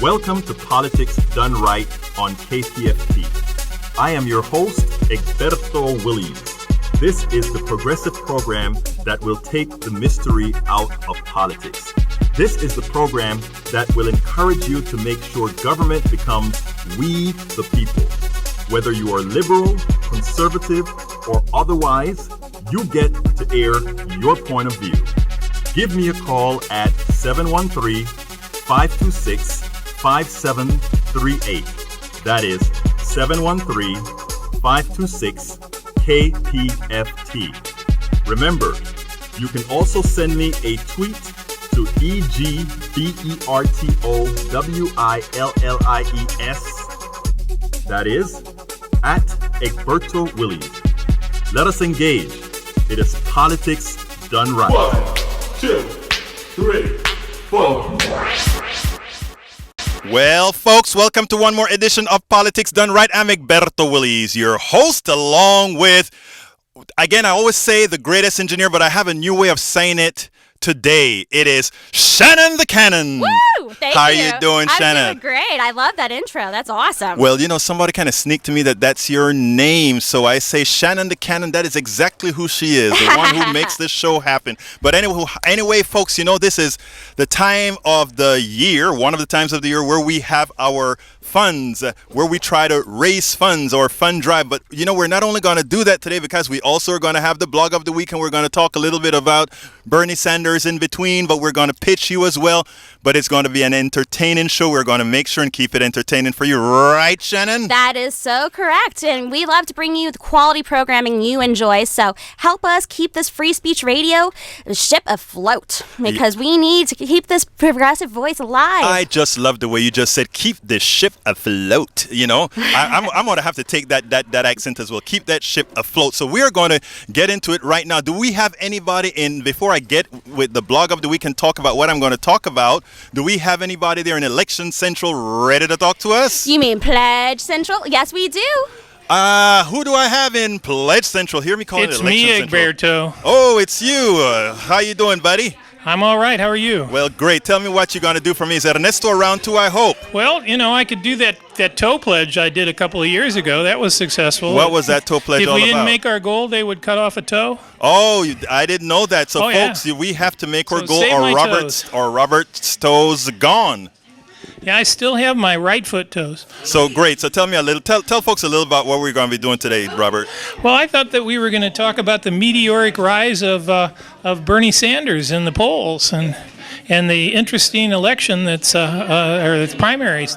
Welcome to Politics Done Right on KPFT. I am your host, Egberto Willies. This is the progressive program that will take the mystery out of politics. This is the program that will encourage you to make sure government becomes we the people. Whether you are liberal, conservative, or otherwise, you get to air your point of view. Give me a call at 713-526-5738. That is 713-526-KPFT. Remember, you can also send me a tweet to EGBERTOWILLIES. That is at Egberto Willies. Let us engage. It is politics done right. 1, 2, 3, 4. Well, folks, welcome to one more edition of Politics Done Right. I'm Egberto Willies, your host, along with, again, I always say the greatest engineer, but I have a new way of saying it today. It is Shannon the Cannon. Woo! Thank How you. How you doing, Shannon? I'm doing great. I love that intro. That's awesome. Well, you know, somebody kind of sneaked to me that that's your name, so I say Shannon the Cannon. That is exactly who she is, the one who makes this show happen. But anyway, folks, you know, this is the time of the year, one of the times of the year where we have our funds, where we try to raise funds or fund drive. But, you know, we're not only going to do that today because we also are going to have the blog of the week, and we're going to talk a little bit about Bernie Sanders in between, but we're going to pitch you as well. But it's going to be an entertaining show. We're going to make sure and keep it entertaining for you. Right, Shannon? That is so correct. And we love to bring you the quality programming you enjoy. So help us keep this free speech radio ship afloat, because we need to keep this progressive voice alive. I just love the way you just said, keep this ship afloat. You know, I'm going to have to take that accent as well. Keep that ship afloat. So we are going to get into it right now. Do we have anybody in, before I get with the blog of the week and talk about what I'm going to talk about, do we have anybody there in Election Central ready to talk to us? You mean Pledge Central? Yes, we do. Who do I have in Pledge Central? Hear me call it Election Central. It's me, Egberto. Oh, it's you. How you doing, buddy? I'm all right. How are you? Well, great. Tell me what you're going to do for me. Is Ernesto around too, I hope? Well, you know, I could do that tow pledge I did a couple of years ago. That was successful. What was that tow pledge all about? If we didn't make our goal, they would cut off a toe. Oh, I didn't know that. So, folks, we have to make our goal, or Robert's toes gone. Yeah, I still have my right foot toes. So great. So tell me a little. Tell folks a little about what we're going to be doing today, Robert. Well, I thought that we were going to talk about the meteoric rise of Bernie Sanders in the polls and the interesting election that's or the primary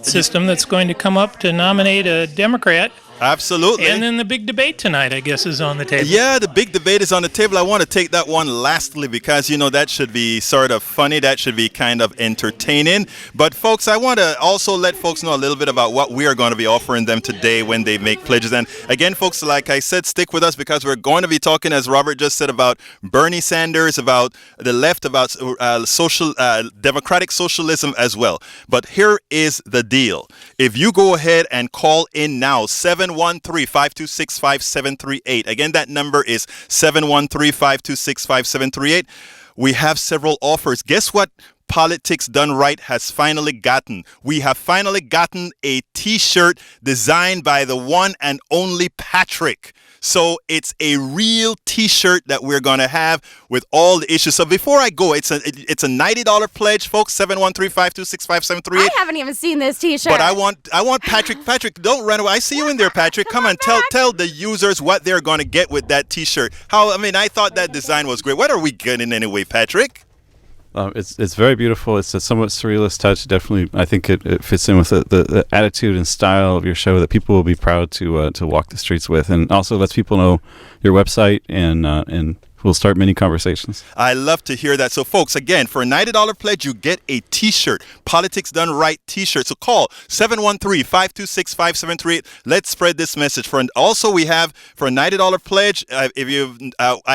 system that's going to come up to nominate a Democrat. Absolutely. And then the big debate tonight, I guess, is on the table. Yeah, the big debate is on the table. I want to take that one lastly because, you know, that should be sort of funny. That should be kind of entertaining. But, folks, I want to also let folks know a little bit about what we are going to be offering them today when they make pledges. And, again, folks, like I said, stick with us because we're going to be talking, as Robert just said, about Bernie Sanders, about the left, about democratic socialism as well. But here is the deal. If you go ahead and call in now, 713-526-5738. Again, that number is 713-526-5738. We have several offers. Guess what Politics Done Right has finally gotten? We have finally gotten a T-shirt designed by the one and only Patrick. So it's a real T-shirt that we're going to have with all the issues. So before I go, it's a $90 pledge, folks. 713-526-5738. I haven't even seen this T-shirt. But I want Patrick. Patrick, don't run away. I see you in there, Patrick. Come on, tell the users what they're going to get with that T-shirt. I thought that design was great. What are we getting anyway, Patrick? It's very beautiful. It's a somewhat surrealist touch. Definitely, I think it fits in with the attitude and style of your show that people will be proud to walk the streets with, and also lets people know your website and we'll start many conversations. I love to hear that. So, folks, again, for a $90 pledge, you get a T-shirt, Politics Done Right T-shirt. So call 713-526-5738. Let's spread this message. Also, we have for a $90 pledge. I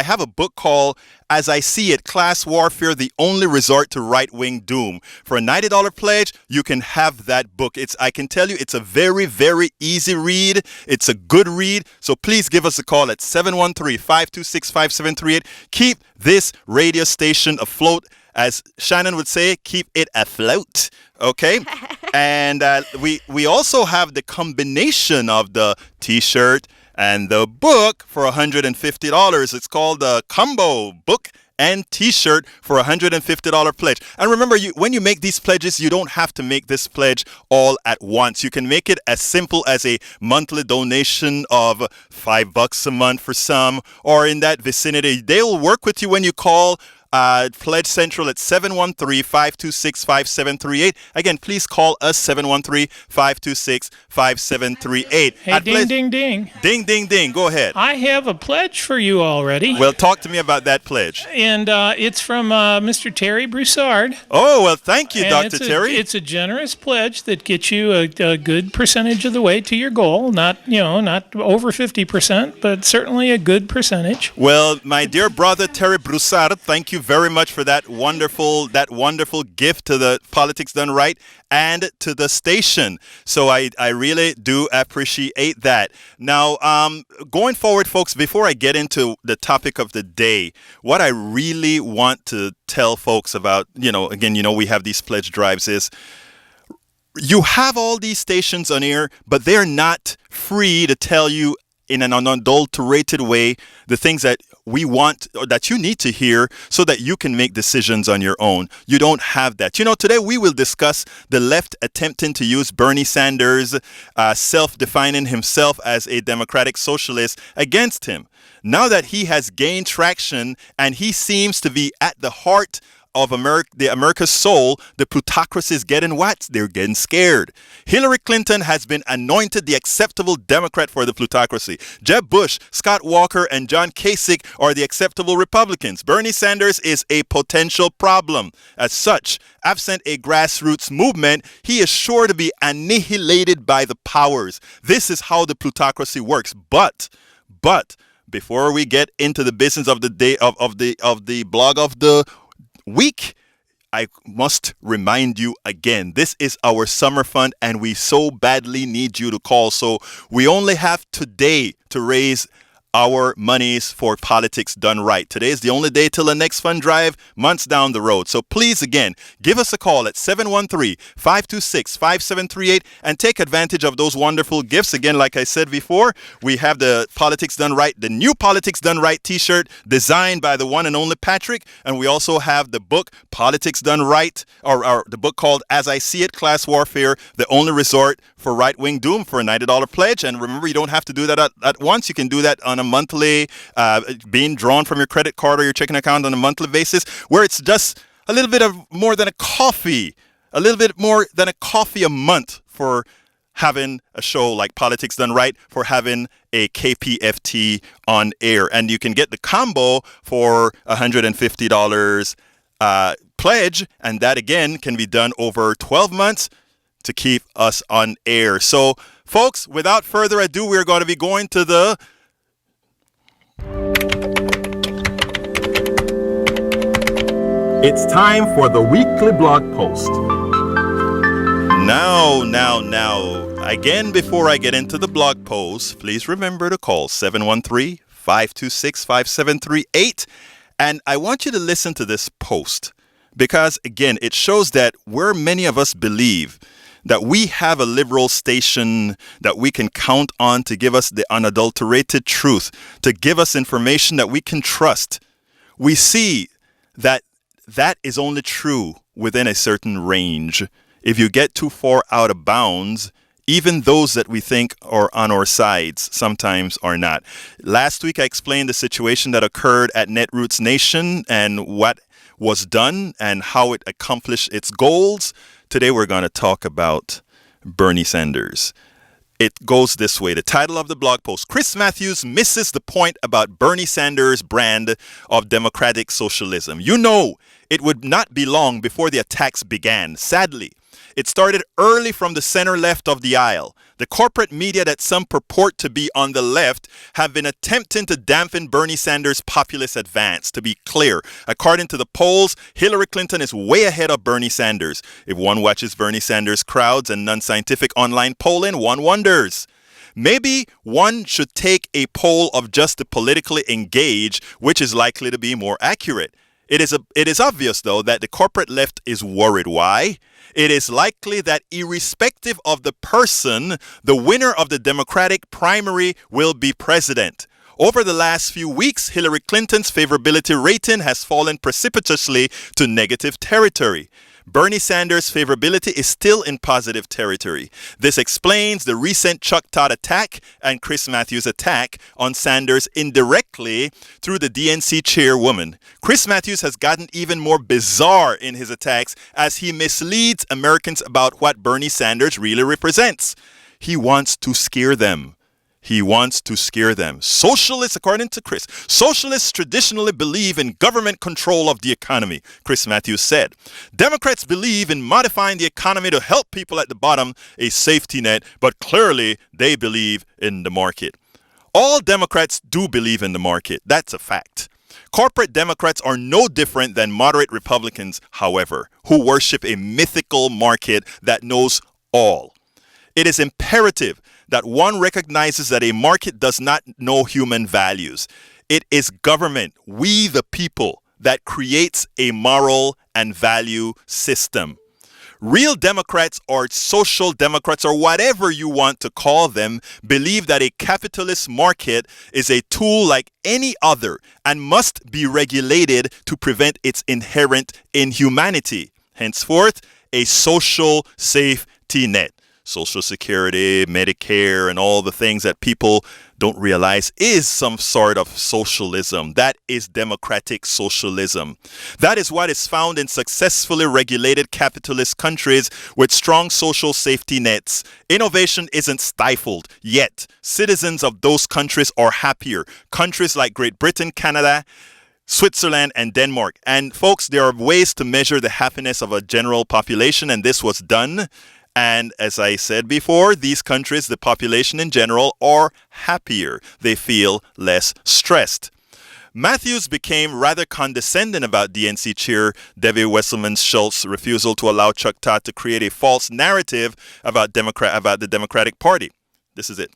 have a book called As I See It, Class Warfare, the Only Resort to Right-Wing Doom. For a $90 pledge, you can have that book. I can tell you, it's a very, very easy read. It's a good read. So please give us a call at 713-526-5738. Keep this radio station afloat as Shannon would say, keep it afloat. Okay, and we also have the combination of the T-shirt and the book for $150. It's called the combo book and T-shirt for $150 pledge. And remember, when you make these pledges, you don't have to make this pledge all at once. You can make it as simple as a monthly donation of $5 a month for some, or in that vicinity. They'll work with you when you call Pledge Central at 713-526-5738. Again, please call us 713-526-5738. Hey, ding, ding, ding. Ding, ding, ding. Go ahead. I have a pledge for you already. Well, talk to me about that pledge. And it's from Mr. Terry Broussard. Oh, well, thank you, And Dr. Terry. It's a generous pledge that gets you a good percentage of the way to your goal. Not over 50%, but certainly a good percentage. Well, my dear brother Terry Broussard, thank you very much for that wonderful gift to the Politics Done Right and to the station. So I really do appreciate that. Now, going forward, folks, before I get into the topic of the day, what I really want to tell folks about, we have these pledge drives is, you have all these stations on air, but they're not free to tell you in an unadulterated way the things that we want or that you need to hear so that you can make decisions on your own. You don't have that. Today we will discuss the left attempting to use Bernie Sanders, self-defining himself as a Democratic Socialist, against him. Now that he has gained traction and he seems to be at the heart of America's soul, the plutocracy is getting what? They're getting scared. Hillary Clinton has been anointed the acceptable Democrat for the plutocracy. Jeb Bush, Scott Walker, and John Kasich are the acceptable Republicans. Bernie Sanders is a potential problem. As such, absent a grassroots movement, he is sure to be annihilated by the powers. This is how the plutocracy works. But before we get into the business of the day of the blog of the week, I must remind you again, this is our summer fund and we so badly need you to call. So we only have today to raise our monies for Politics Done Right. Today is the only day till the next fund drive, months down the road. So please, again, give us a call at 713-526-5738 and take advantage of those wonderful gifts. Again, like I said before, we have the Politics Done Right, the new Politics Done Right t-shirt designed by the one and only Patrick. And we also have the book Politics Done Right, or the book called As I See It, Class Warfare, the only resort for right-wing doom, for a $90 pledge. And remember, you don't have to do that at once. You can do that on a monthly, being drawn from your credit card or your checking account on a monthly basis, where it's just a little bit more than a coffee a month for having a show like Politics Done Right, for having a KPFT on air. And you can get the combo for $150 pledge, and that again can be done over 12 months to keep us on air. So, folks, without further ado, we're going to be going to the It's time for the weekly blog post. Now, again, before I get into the blog post, please remember to call 713-526-5738. And I want you to listen to this post because, again, it shows that where many of us believe that we have a liberal station that we can count on to give us the unadulterated truth, to give us information that we can trust, we see that that is only true within a certain range. If you get too far out of bounds, even those that we think are on our sides sometimes are not. Last week, I explained the situation that occurred at Netroots Nation and what was done and how it accomplished its goals. Today, we're going to talk about Bernie Sanders. It goes this way. The title of the blog post: Chris Matthews misses the point about Bernie Sanders' brand of democratic socialism. It would not be long before the attacks began. Sadly, it started early from the center left of the aisle. The corporate media that some purport to be on the left have been attempting to dampen Bernie Sanders' populist advance. To be clear, according to the polls, Hillary Clinton is way ahead of Bernie Sanders. If one watches Bernie Sanders' crowds and non-scientific online polling, one wonders. Maybe one should take a poll of just the politically engaged, which is likely to be more accurate. It is obvious, though, that the corporate left is worried. Why? It is likely that irrespective of the person, the winner of the Democratic primary will be president. Over the last few weeks, Hillary Clinton's favorability rating has fallen precipitously to negative territory. Bernie Sanders' favorability is still in positive territory. This explains the recent Chuck Todd attack and Chris Matthews' attack on Sanders indirectly through the DNC chairwoman. Chris Matthews has gotten even more bizarre in his attacks as he misleads Americans about what Bernie Sanders really represents. He wants to scare them. He wants to scare them. Socialists, according to Chris, socialists traditionally believe in government control of the economy, Chris Matthews said. Democrats believe in modifying the economy to help people at the bottom, a safety net, but clearly they believe in the market. All Democrats do believe in the market. That's a fact. Corporate Democrats are no different than moderate Republicans, however, who worship a mythical market that knows all. It is imperative that one recognizes that a market does not know human values. It is government, we the people, that creates a moral and value system. Real Democrats or social Democrats or whatever you want to call them believe that a capitalist market is a tool like any other and must be regulated to prevent its inherent inhumanity. Henceforth, a social safety net. Social Security, Medicare, and all the things that people don't realize is some sort of socialism. That is democratic socialism. That is what is found in successfully regulated capitalist countries with strong social safety nets. Innovation isn't stifled, yet citizens of those countries are happier. Countries like Great Britain, Canada, Switzerland, and Denmark. And folks, there are ways to measure the happiness of a general population, and this was done. And as I said before, these countries, the population in general, are happier. They feel less stressed. Matthews became rather condescending about DNC chair Debbie Wasserman Schultz's refusal to allow Chuck Todd to create a false narrative about the Democratic Party. This is it.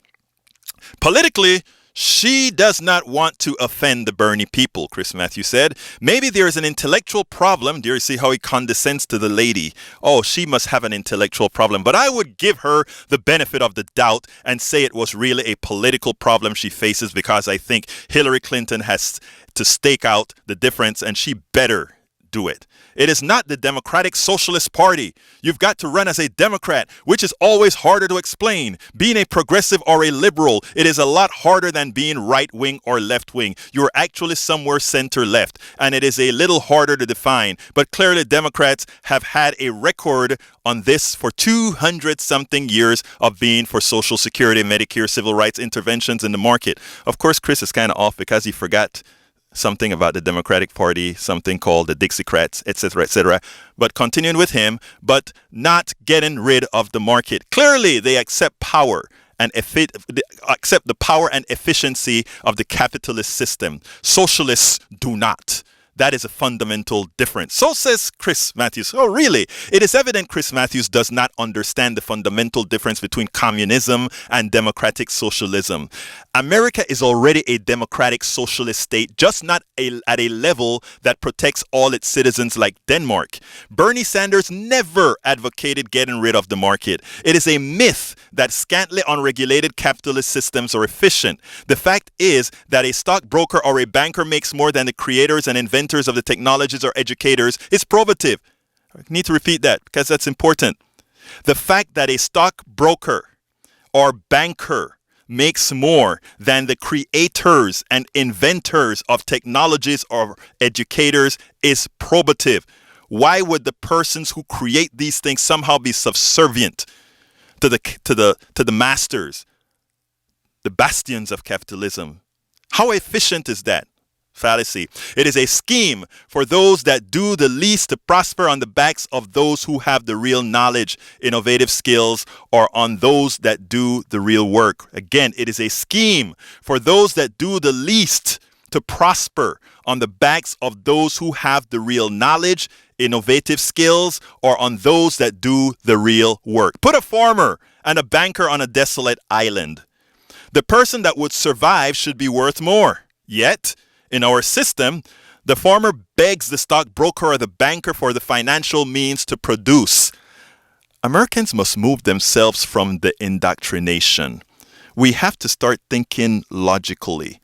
Politically, she does not want to offend the Bernie people, Chris Matthews said. Maybe there is an intellectual problem. Do you see how he condescends to the lady? Oh, she must have an intellectual problem. But I would give her the benefit of the doubt and say it was really a political problem she faces, because I think Hillary Clinton has to stake out the difference, and she better do it. It is not the Democratic Socialist Party. You've got to run as a Democrat, which is always harder to explain. Being a progressive or a liberal, it is a lot harder than being right-wing or left-wing. You're actually somewhere center-left, and it is a little harder to define. But clearly, Democrats have had a record on this for 200-something years of being for Social Security, Medicare, civil rights interventions in the market. Of course, Chris is kind of off because he forgot something about the Democratic Party, something called the Dixiecrats, etc., etc. But continuing with him, but not getting rid of the market. Clearly, they accept power and accept the power and efficiency of the capitalist system. Socialists do not. That is a fundamental difference. So says Chris Matthews. Oh, really? It is evident Chris Matthews does not understand the fundamental difference between communism and democratic socialism. America is already a democratic socialist state, just not at a level that protects all its citizens like Denmark. Bernie Sanders never advocated getting rid of the market. It is a myth that scantily unregulated capitalist systems are efficient. The fact is that a stockbroker or a banker makes more than the creators and inventors of the technologies or educators is probative. I need to repeat that because that's important. The fact that a stockbroker or banker makes more than the creators and inventors of technologies or educators is probative. Why would the persons who create these things somehow be subservient to the masters, the bastions of capitalism? How efficient is that? Fallacy. It is a scheme for those that do the least to prosper on the backs of those who have the real knowledge, innovative skills, or on those that do the real work. Again, it is a scheme for those that do the least to prosper on the backs of those who have the real knowledge, innovative skills, or on those that do the real work. Put a farmer and a banker on a desolate island. The person that would survive should be worth more. Yet, in our system, The farmer begs the stockbroker or the banker for the financial means to produce. Americans must move themselves from the indoctrination. We have to start thinking logically.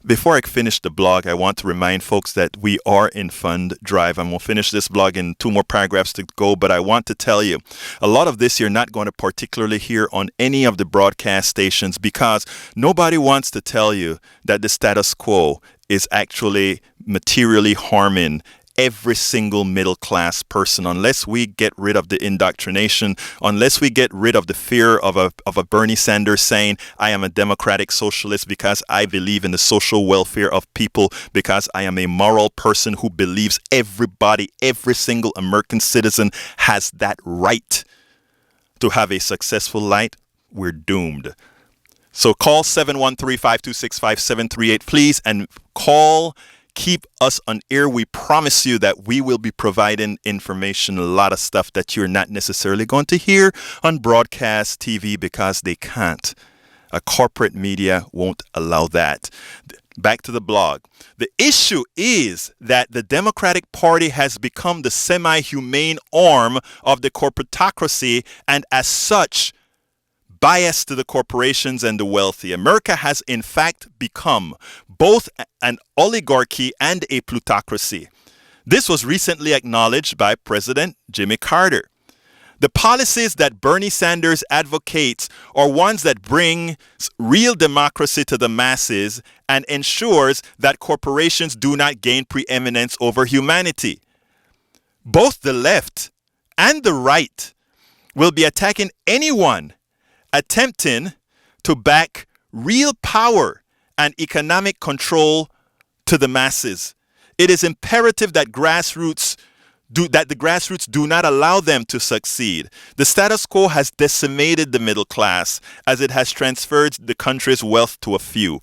Before I finish the blog, I want to remind folks that we are in fund drive. I'm going to finish this blog in 2 more paragraphs to go, but I want to tell you, a lot of this you're not going to particularly hear on any of the broadcast stations because nobody wants to tell you that the status quo is actually materially harming every single middle class person unless we get rid of the indoctrination, unless we get rid of the fear of a Bernie Sanders saying, I am a Democratic Socialist because I believe in the social welfare of people, because I am a moral person who believes everybody, every single American citizen has that right to have a successful life. We're doomed. So call 713-526-5738, please, and keep us on air. We promise you that we will be providing information, a lot of stuff that you're not necessarily going to hear on broadcast TV because they can't. A corporate media won't allow that. Back to the blog. The issue is that the Democratic Party has become the semi-humane arm of the corporatocracy and as such, biased to the corporations and the wealthy. America has in fact become both an oligarchy and a plutocracy. This was recently acknowledged by President Jimmy Carter. The policies that Bernie Sanders advocates are ones that bring real democracy to the masses and ensures that corporations do not gain preeminence over humanity. Both the left and the right will be attacking anyone attempting to back real power and economic control to the masses. It is imperative that the grassroots do not allow them to succeed. The status quo has decimated the middle class as it has transferred the country's wealth to a few.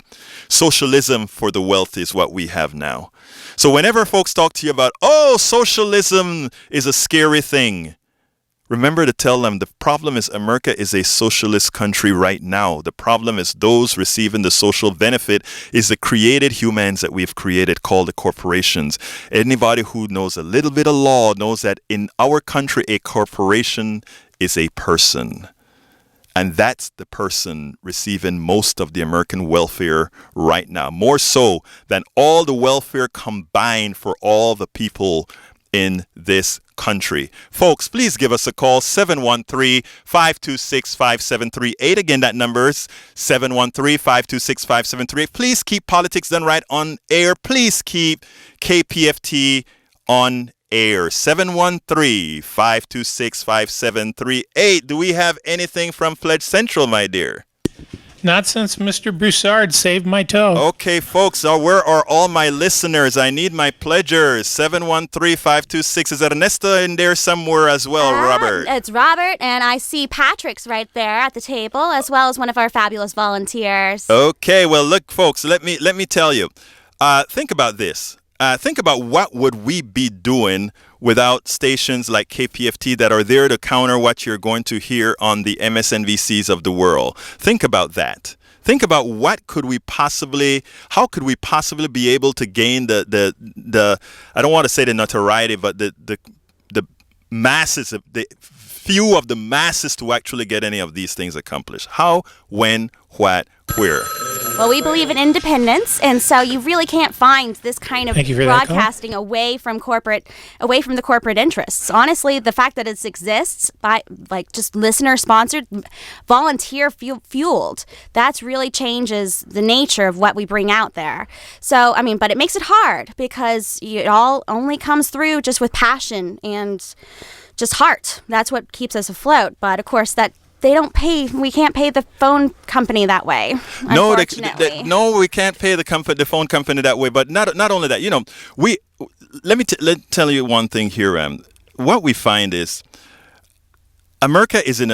Socialism for the wealthy is what we have now. So whenever folks talk to you about, socialism is a scary thing, remember to tell them the problem is America is a socialist country right now. The problem is those receiving the social benefit is the created humans that we've created called the corporations. Anybody who knows a little bit of law knows that in our country, a corporation is a person. And that's the person receiving most of the American welfare right now, more so than all the welfare combined for all the people in this country. Folks, please give us a call, 713-526-5738. Again, that number is 713-526-5738. Please keep Politics Done Right on air. Please keep KPFT on air. 713-526-5738. Do we have anything from Pledge Central, my dear? Not since Mr. Broussard saved my toe. Okay, folks, where are all my listeners? I need my pledgers. 713-526. Is that Ernesto in there somewhere as well, Robert? It's Robert, and I see Patrick's right there at the table, as well as one of our fabulous volunteers. Okay, well, look, folks, let me tell you. Think about this. Think about what would we be doing without stations like KPFT that are there to counter what you're going to hear on the MSNBCs of the world. Think about that. Think about how could we possibly be able to gain the I don't want to say the notoriety, but the masses, the few of the masses to actually get any of these things accomplished. How, when, what, where? Well, we believe in independence, and so you really can't find this kind of broadcasting away from the corporate interests. Honestly, the fact that it exists by just listener-sponsored, volunteer-fueled, that really changes the nature of what we bring out there. So, but it makes it hard because it all only comes through just with passion and just heart. That's what keeps us afloat. But of course, we can't pay the phone company that way. No, we can't pay the phone company that way. But not only that, let me tell you one thing here. What we find is America is in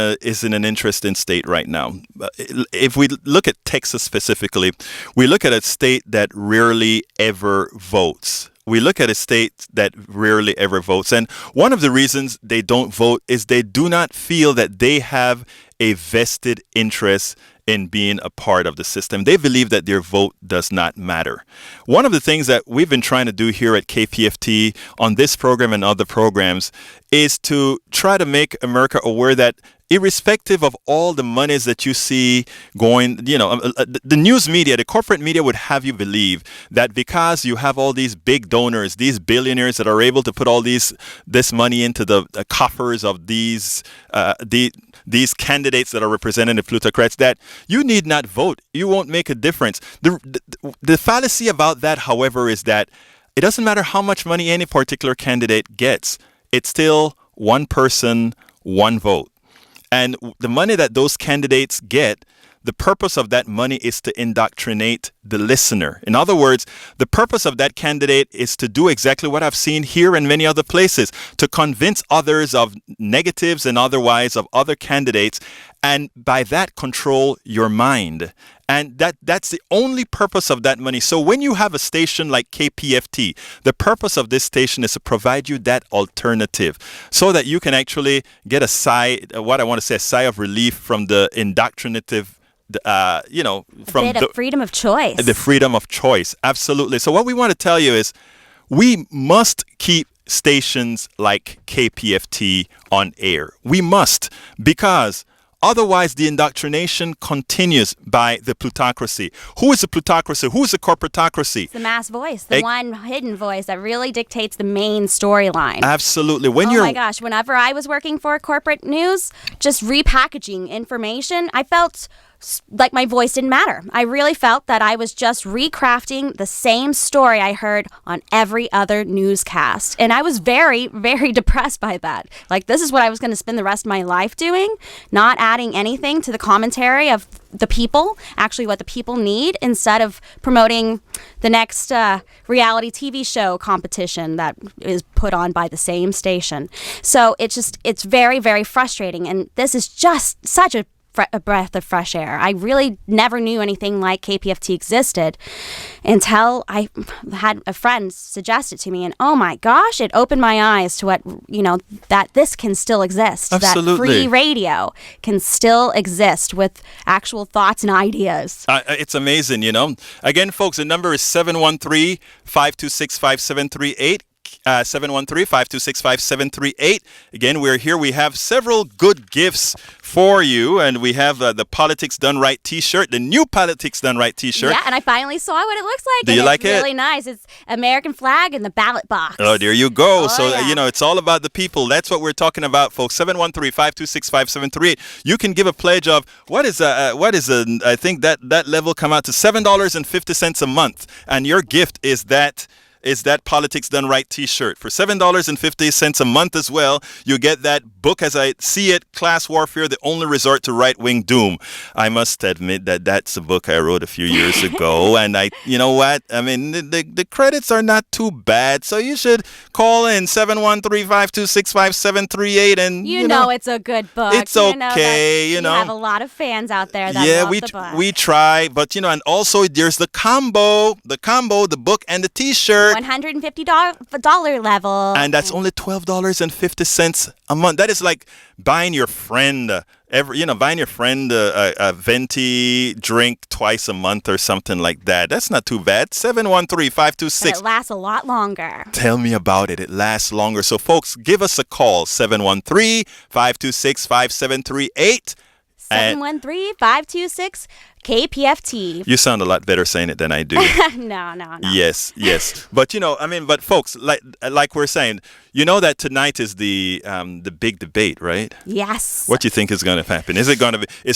an interesting state right now. If we look at Texas specifically, we look at a state that rarely ever votes. We look at a state that rarely ever votes. And one of the reasons they don't vote is they do not feel that they have a vested interest in being a part of the system. They believe that their vote does not matter. One of the things that we've been trying to do here at KPFT on this program and other programs is to try to make America aware that irrespective of all the monies that you see going, the news media, the corporate media would have you believe that because you have all these big donors, these billionaires that are able to put all this money into the coffers of these candidates that are representing the plutocrats, that you need not vote. You won't make a difference. The fallacy about that, however, is that it doesn't matter how much money any particular candidate gets. It's still one person, one vote. And the money that those candidates get, the purpose of that money is to indoctrinate the listener. In other words, the purpose of that candidate is to do exactly what I've seen here and many other places, to convince others of negatives and otherwise of other candidates, and by that control your mind. And that's the only purpose of that money. So when you have a station like KPFT, the purpose of this station is to provide you that alternative so that you can actually get a sigh of relief from the indoctrinative, from a bit of freedom of choice. The freedom of choice. Absolutely. So what we want to tell you is we must keep stations like KPFT on air. We must, because otherwise, the indoctrination continues by the plutocracy. Who is the plutocracy? Who is the corporatocracy? It's the mass voice, the one hidden voice that really dictates the main storyline. Absolutely. My gosh, whenever I was working for corporate news, just repackaging information, I felt like my voice didn't matter. I really felt that I was just recrafting the same story I heard on every other newscast. And I was very, very depressed by that. Like, this is what I was going to spend the rest of my life doing, not adding anything to the commentary of the people, actually what the people need, instead of promoting the next reality TV show competition that is put on by the same station. So it's very, very frustrating. And this is just such a breath of fresh air. I really never knew anything like KPFT existed until I had a friend suggest it to me, and oh my gosh, it opened my eyes to what, that this can still exist. Absolutely. That free radio can still exist with actual thoughts and ideas. It's amazing, Again, folks, the number is 713-526-5738. 713-526-5738. Again, we're here. We have several good gifts for you, and we have the Politics Done Right t-shirt, the new Politics Done Right t-shirt. Yeah, and I finally saw what it looks like. Do you like it? It's really nice. It's American flag and the ballot box. Oh, there you go. Yeah. It's all about the people. That's what we're talking about, folks. 713-526-5738. You can give a pledge of I think that level come out to $7.50 a month, and your gift is that Politics Done Right t-shirt. For $7.50 a month as well, you get that book, as I see it, Class Warfare, the Only Resort to Right-Wing Doom. I must admit that that's a book I wrote a few years ago, and you know what? I mean, the credits are not too bad, so you should call in 713-526-5738, and you know it's a good book. It's okay, You have a lot of fans out there that love the book. we try, but and also there's the combo, the book and the t-shirt. $150 level. And that's only $12.50 a month. That is like buying your friend a venti drink twice a month or something like that. That's not too bad. 713-526. But it lasts a lot longer. Tell me about it. It lasts longer. So folks, give us a call. 713-526-5738. 713-526 KPFT. You sound a lot better saying it than I do. No. Yes. But but folks, like we're saying, that tonight is the big debate, right? Yes. What do you think is going to happen? Is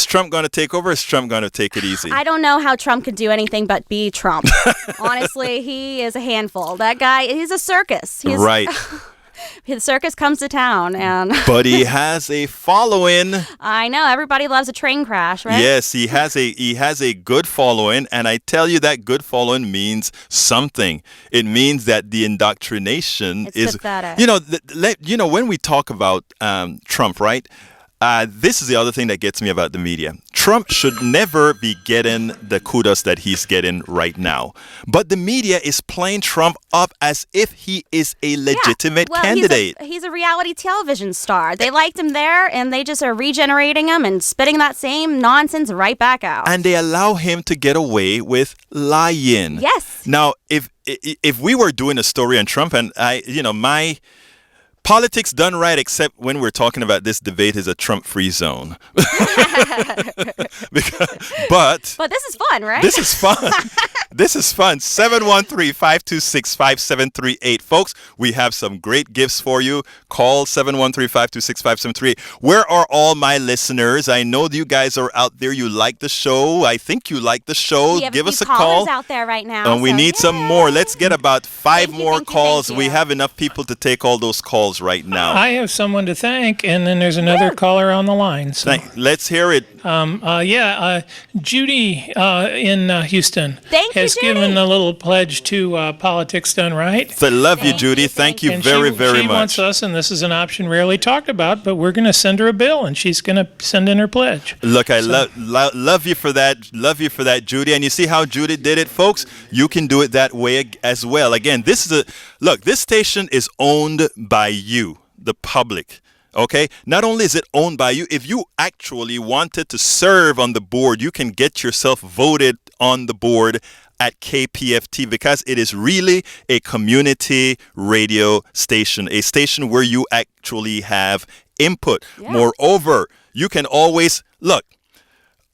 Trump going to take over? Or is Trump going to take it easy? I don't know how Trump could do anything but be Trump. Honestly, he is a handful. That guy, he's a circus. Right. The circus comes to town, but he has a following. I know, everybody loves a train crash, right? Yes, he has a good following, and I tell you that good following means something. It means that the indoctrination is pathetic. When we talk about Trump, right? This is the other thing that gets me about the media. Trump should never be getting the kudos that he's getting right now. But the media is playing Trump up as if he is a legitimate candidate. He's a reality television star. They liked him there, and they just are regenerating him and spitting that same nonsense right back out. And they allow him to get away with lying. Yes. Now, if we were doing a story on Trump, and my politics done right, except when we're talking about this debate, is a Trump-free zone. But this is fun, right? This is fun. This is fun. 713-526-5738. Folks, we have some great gifts for you. Call 713-526-5738. Where are all my listeners? I know you guys are out there. You like the show. I think you like the show. Give us a callers call. Out there right now. And we need some more. Let's get about 5 more calls. Thank We you. have enough people to take all those calls right now. I have someone to thank, and then there's another caller on the line. So, Let's hear it. Judy in Houston Thank you, has Judy. given a little pledge to Politics Done Right. I love you, Judy. Thank you And very, she very much. wants us, and this is an option rarely talked about, but we're going to send her a bill, and she's going to send in her pledge. Look, I love you for that. Love you for that, Judy. And you see how Judy did it, folks? You can do it that way as well. Again, this station is owned by you, the public. Okay? Not only is it owned by you, if you actually wanted to serve on the board, you can get yourself voted on the board at KPFT, because it is really a community radio station, a station where you actually have input. Yeah. Moreover, you can always look.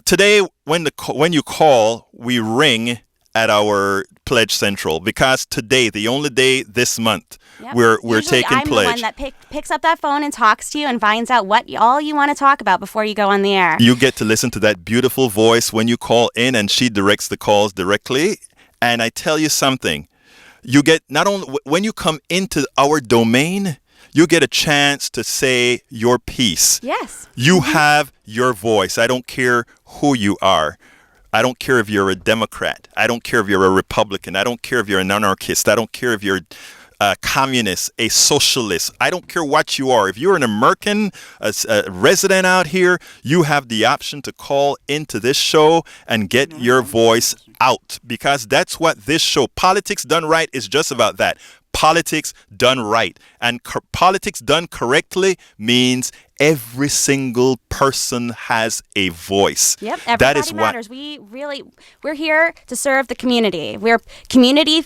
Today, when you call, we ring at our Pledge Central, because today, the only day this month, Yep. we're Usually taking I'm pledge. the one that picks up that phone and talks to you and finds out what all you want to talk about before you go on the air. You get to listen to that beautiful voice when you call in, and she directs the calls directly. And I tell you something, you get not only when you come into our domain, you get a chance to say your piece. Yes. You have your voice. I don't care who you are. I don't care if you're a Democrat. I don't care if you're a Republican. I don't care if you're an anarchist. I don't care if you're a communist, a socialist. I don't care what you are. If you're an American, a resident out here, you have the option to call into this show and get your voice out, because that's what this show, Politics Done Right, is just about that. Politics done right. And politics done correctly means every single person has a voice. Yep, everybody That is matters. We're here to serve the community. We're community,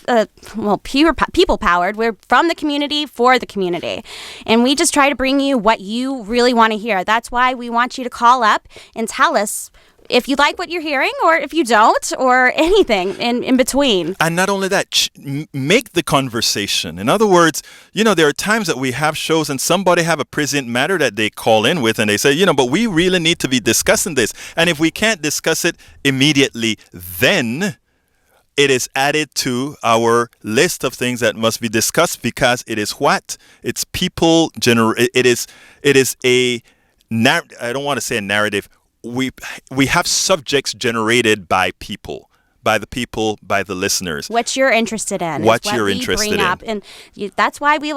people powered. We're from the community for the community. And we just try to bring you what you really want to hear. That's why we want you to call up and tell us if you like what you're hearing, or if you don't, or anything in between. And not only that, make the conversation. In other words, there are times that we have shows and somebody have a present matter that they call in with, and they say, but we really need to be discussing this. And if we can't discuss it immediately, then it is added to our list of things that must be discussed, because it is what? It's people it is a I don't want to say a narrative. We have subjects generated by people, by the listeners. What you're interested in. What is you're we interested bring in. Up. And that's why we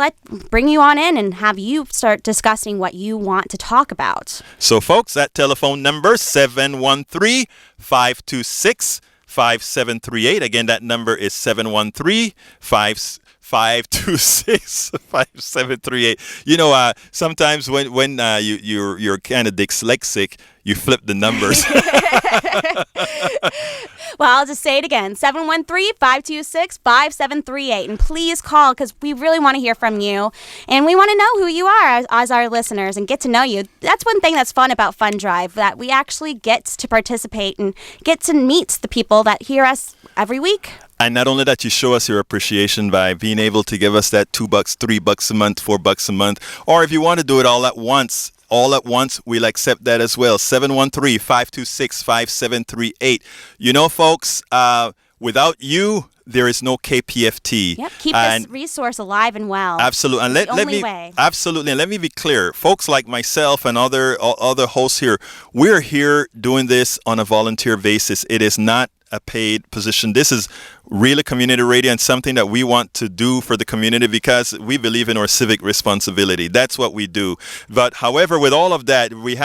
bring you on in and have you start discussing what you want to talk about. So, folks, that telephone number, 713-526-5738. Again, that number is 713-526-5738. Sometimes when you're kind of dyslexic, you flip the numbers. Well, I'll just say it again, 713-526-5738. And please call, because we really want to hear from you. And we want to know who you are as our listeners and get to know you. That's one thing that's fun about Fund Drive, that we actually get to participate and get to meet the people that hear us every week. And not only that, you show us your appreciation by being able to give us that $2, $3 a month, $4 a month. Or if you want to do it all at once, we'll accept that as well. 713-526-5738. Folks, without you, there is no KPFT. Yep, keep this resource alive and well. Absolutely. And let me way. Absolutely. And let me be clear. Folks like myself and other hosts here, we're here doing this on a volunteer basis. It is not a paid position. This is really community radio and something that we want to do for the community because we believe in our civic responsibility. That's what we do. But however, with all of that, we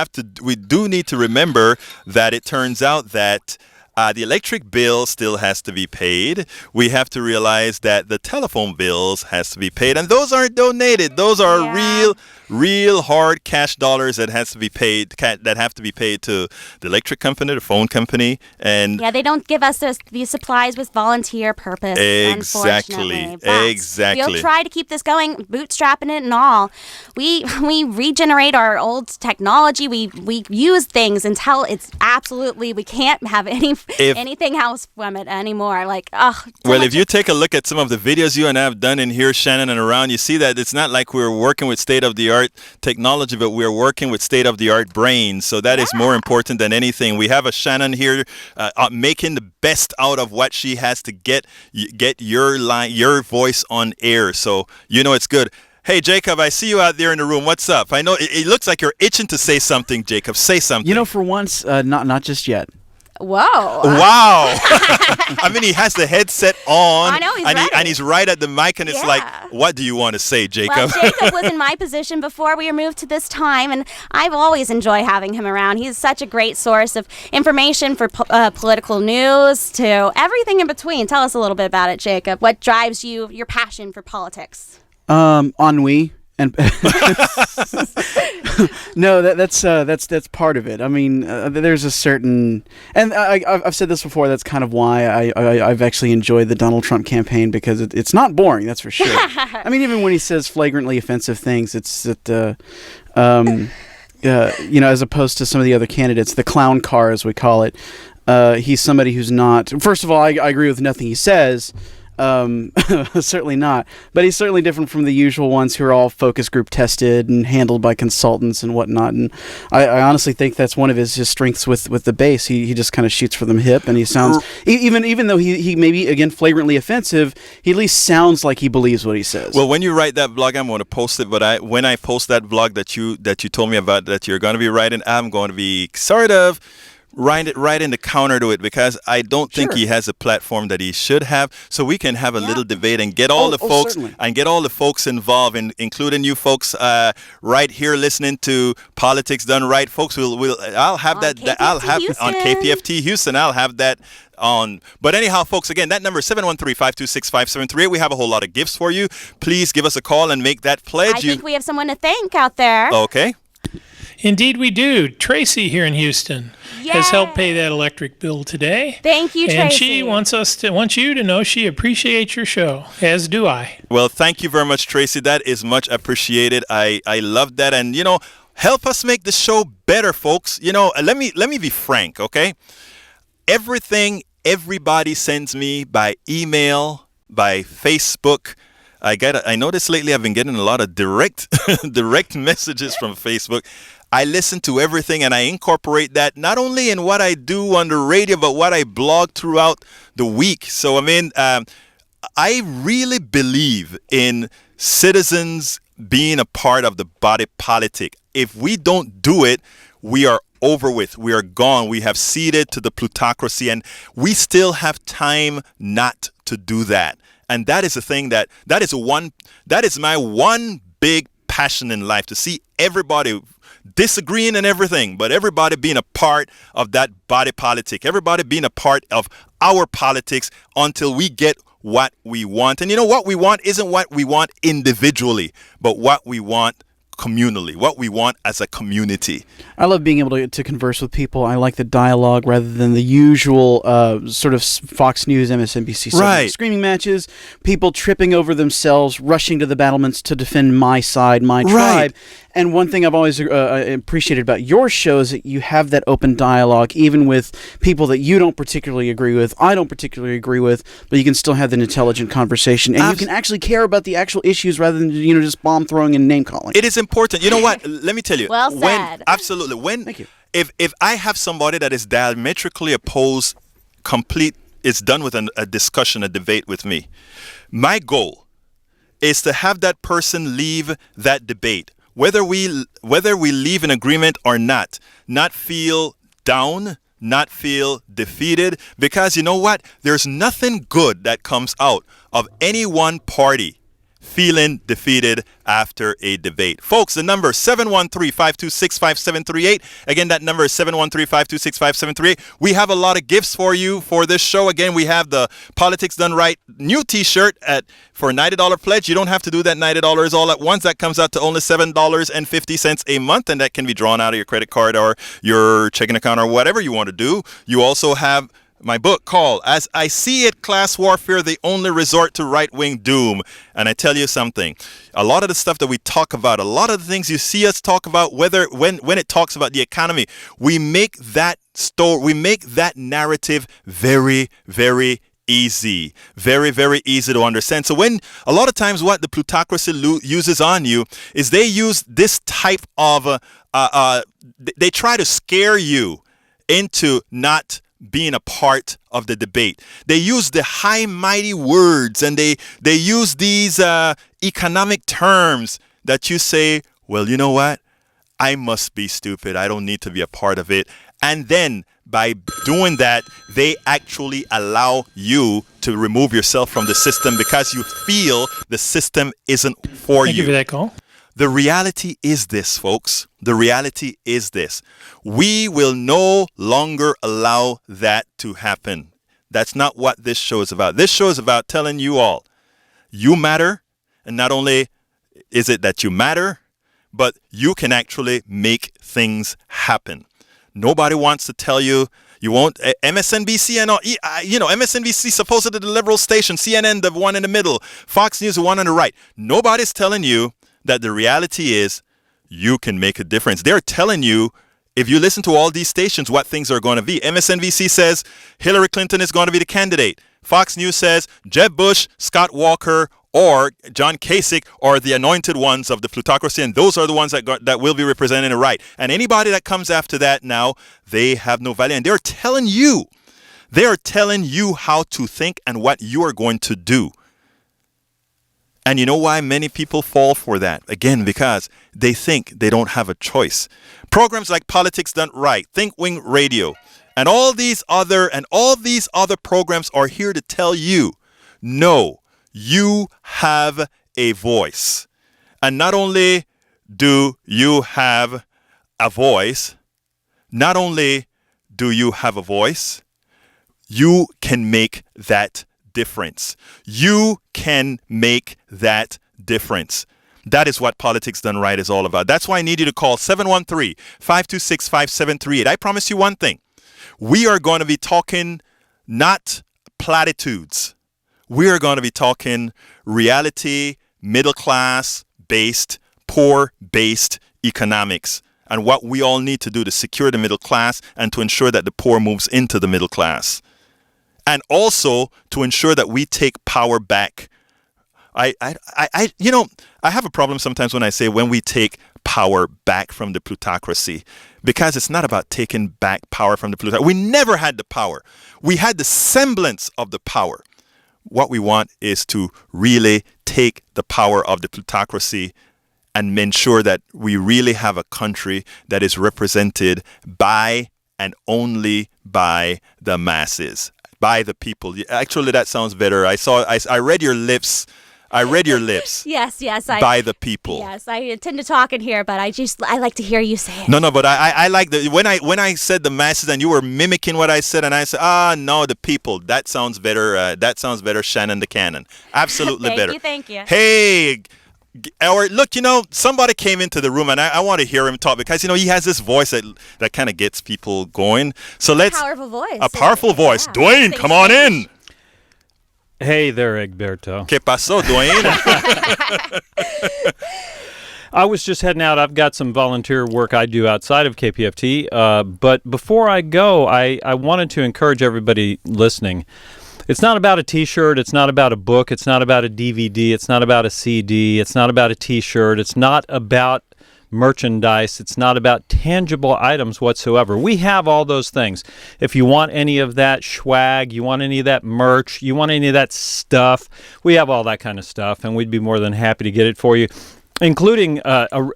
do need to remember that it turns out that the electric bill still has to be paid. We have to realize that the telephone bills has to be paid, and those aren't donated. Those are real hard cash dollars that have to be paid to the electric company, the phone company, and they don't give us these supplies with volunteer purpose. Exactly. We'll try to keep this going, bootstrapping it and all. We regenerate our old technology. We use things until it's absolutely we can't have anything else from it anymore. If you take a look at some of the videos you and I have done in here, Shannon, and around, you see that it's not like we're working with state-of-the-art technology, but we're working with state-of-the-art brains. So that is more important than anything. We have a Shannon here making the best out of what she has to get your voice on air. So it's good. Hey, Jacob, I see you out there in the room. What's up? I know it looks like you're itching to say something, Jacob. Say something. For once, not just yet. Whoa. Wow. I mean, he has the headset on. I know, he's ready. And he's right at the mic, and it's like, what do you want to say, Jacob? Well, Jacob was in my position before we were moved to this time, and I've always enjoyed having him around. He's such a great source of information for political news to everything in between. Tell us a little bit about it, Jacob. What drives you, your passion for politics? Ennui. And no, that's part of it. I mean, there's a certain, and I've said this before. That's kind of why I've actually enjoyed the Donald Trump campaign, because it's not boring. That's for sure. I mean, even when he says flagrantly offensive things, it's that as opposed to some of the other candidates, the clown car as we call it. He's somebody who's not. First of all, I agree with nothing he says. Certainly not, but he's certainly different from the usual ones who are all focus group tested and handled by consultants and whatnot. And I honestly think that's one of his strengths with the base. He just kind of shoots for them hip, and he sounds even though he may be again flagrantly offensive, he at least sounds like he believes what he says. Well, when you write that blog, I'm going to post it. But when I post that blog that you told me about that you're going to be writing, I'm going to be sort of right in the counter to it, because I don't think he has a platform that he should have. So we can have a little debate and get all the folks certainly. And get all the folks involved, including you folks right here listening to Politics Done Right, folks. I'll have that. I'll have on KPFT Houston. I'll have that on. But anyhow, folks, again, that number is 713-526-5738. We have a whole lot of gifts for you. Please give us a call and make that pledge. I think we have someone to thank out there. Okay. Indeed we do. Tracy here in Houston has helped pay that electric bill today. Thank you, Tracy. And she wants you to know she appreciates your show, as do I. Well, thank you very much, Tracy. That is much appreciated. I love that. And, help us make the show better, folks. Let me be frank, okay? Everything everybody sends me by email, by Facebook. I noticed lately I've been getting a lot of direct messages from Facebook. I listen to everything, and I incorporate that not only in what I do on the radio, but what I blog throughout the week. So, I mean, I really believe in citizens being a part of the body politic. If we don't do it, we are over with. We are gone. We have ceded to the plutocracy, and we still have time not to do that. And that is the thing that is my one big passion in life, to see everybody disagreeing and everything, but everybody being a part of that body politic, everybody being a part of our politics until we get what we want. And what we want isn't what we want individually, but what we want communally, what we want as a community. I love being able to converse with people. I like the dialogue rather than the usual sort of Fox News, MSNBC screaming matches, people tripping over themselves, rushing to the battlements to defend my side, my tribe. And one thing I've always appreciated about your show is that you have that open dialogue, even with people that you don't particularly agree with, I don't particularly agree with, but you can still have an intelligent conversation, and you can actually care about the actual issues rather than just bomb throwing and name calling. It is important. You know what? Let me tell you. Well said. Absolutely. Thank you. If I have somebody that is diametrically opposed, it's done with a discussion, a debate with me. My goal is to have that person leave that debate, whether we leave in agreement or not feel down, not feel defeated, because you know what? There's nothing good that comes out of any one party feeling defeated after a debate. Folks, the number is 713-526-5738. Again, that number is 713-526-5738. We have a lot of gifts for you for this show. Again, we have the Politics Done Right new t-shirt for a $90 pledge. You don't have to do that $90 all at once. That comes out to only $7.50 a month, and that can be drawn out of your credit card or your checking account or whatever you want to do. You also have my book called As I See It, Class Warfare, the Only Resort to Right-Wing Doom. And I tell you something, a lot of the stuff that we talk about, a lot of the things you see us talk about, when it talks about the economy, we make that narrative very, very easy. Very, very easy to understand. So when a lot of times what the plutocracy uses on you is they use this type of, they try to scare you into not being a part of the debate. They use the high mighty words, and they use these economic terms that you say, well, you know what? I must be stupid. I don't need to be a part of it. And then by doing that, they actually allow you to remove yourself from the system because you feel the system isn't for you. Thank you for that call. The reality is this, folks. The reality is this. We will no longer allow that to happen. That's not what this show is about. This show is about telling you all, you matter. And not only is it that you matter, but you can actually make things happen. Nobody wants to tell you. You won't. MSNBC and all, MSNBC supposedly the liberal station, CNN the one in the middle, Fox News the one on the right. Nobody's telling you that the reality is you can make a difference. They're telling you, if you listen to all these stations, what things are going to be. MSNBC says Hillary Clinton is going to be the candidate. Fox News says Jeb Bush, Scott Walker, or John Kasich are the anointed ones of the plutocracy, and those are the ones that will be representing the right. And anybody that comes after that now, they have no value. And they're telling you how to think and what you are going to do. And you know why many people fall for that? Again, because they think they don't have a choice. Programs like Politics Done Right, Think Wing Radio, and all these other programs are here to tell you, no, you have a voice. And not only do you have a voice, you can make that difference. You can make that difference. That is what Politics Done Right is all about. That's why I need you to call 713-526-5738. I promise you one thing. We are going to be talking not platitudes. We are going to be talking reality, middle class based, poor based economics, and what we all need to do to secure the middle class and to ensure that the poor moves into the middle class. And also to ensure that we take power back. I have a problem sometimes when I say when we take power back from the plutocracy, because it's not about taking back power from the plutocracy. We never had the power. We had the semblance of the power. What we want is to really take the power of the plutocracy and ensure that we really have a country that is represented by and only by the masses. By the people. Actually, that sounds better. I read your lips. Yes. By the people. Yes, I tend to talk in here, but I like to hear you say it. No, but I like when I said the masses and you were mimicking what I said, and I said, no, the people. That sounds better. Shannon the Cannon. Absolutely better. Thank you. Hey. Or look, somebody came into the room, and I want to hear him talk because he has this voice that kind of gets people going. So let's powerful voice. A powerful voice. Yeah. Dwayne, come on in. Hey there, Egberto. ¿Qué pasó, Dwayne? I was just heading out. I've got some volunteer work I do outside of KPFT. But before I go, I wanted to encourage everybody listening. It's not about a T-shirt. It's not about a book. It's not about a DVD. It's not about a CD. It's not about a T-shirt. It's not about merchandise. It's not about tangible items whatsoever. We have all those things. If you want any of that swag, you want any of that merch, you want any of that stuff, we have all that kind of stuff, and we'd be more than happy to get it for you. including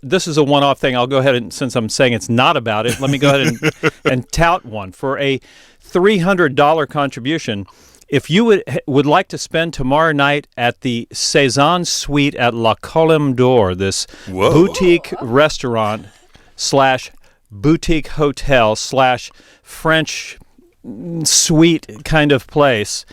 this is a one-off thing. I'll go ahead and, since I'm saying it's not about it, let me go ahead and tout one for a $300 contribution. If you would like to spend tomorrow night at the Cézanne Suite at La Colombe d'Or, this boutique restaurant / boutique hotel / French suite kind of place,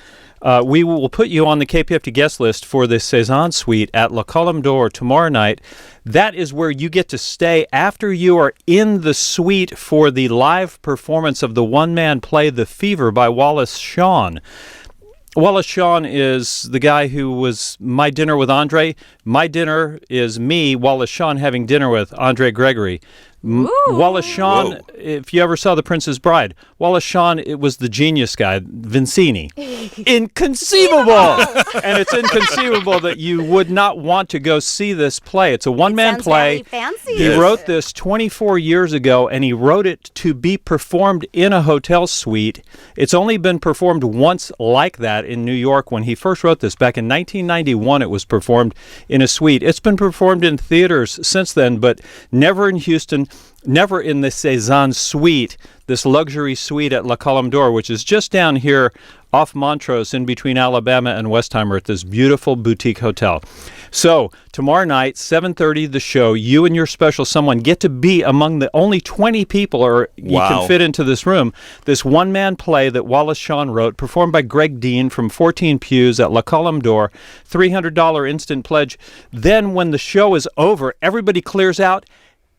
we will put you on the KPFT guest list for the Cézanne Suite at La Colombe d'Or tomorrow night. That is where you get to stay after you are in the suite for the live performance of the one-man play The Fever by Wallace Shawn. Wallace Shawn is the guy who was My Dinner with Andre. My Dinner is me, Wallace Shawn, having dinner with Andre Gregory. Wallace Shawn, if you ever saw The Princess Bride, Wallace Shawn, it was the genius guy, Vincini. Inconceivable! And it's inconceivable that you would not want to go see this play. It's a one-man play. Really fancy. He wrote this 24 years ago, and he wrote it to be performed in a hotel suite. It's only been performed once like that in New York when he first wrote this. Back in 1991, it was performed in a suite. It's been performed in theaters since then, but never in Houston, never in the Cézanne Suite, this luxury suite at La Colombe d'Or, which is just down here off Montrose in between Alabama and Westheimer at this beautiful boutique hotel. So tomorrow night, 7:30, the show, you and your special someone get to be among the only 20 people you can fit into this room. This one-man play that Wallace Shawn wrote, performed by Greg Dean from 14 Pews at La Colombe d'Or, $300 instant pledge. Then when the show is over, everybody clears out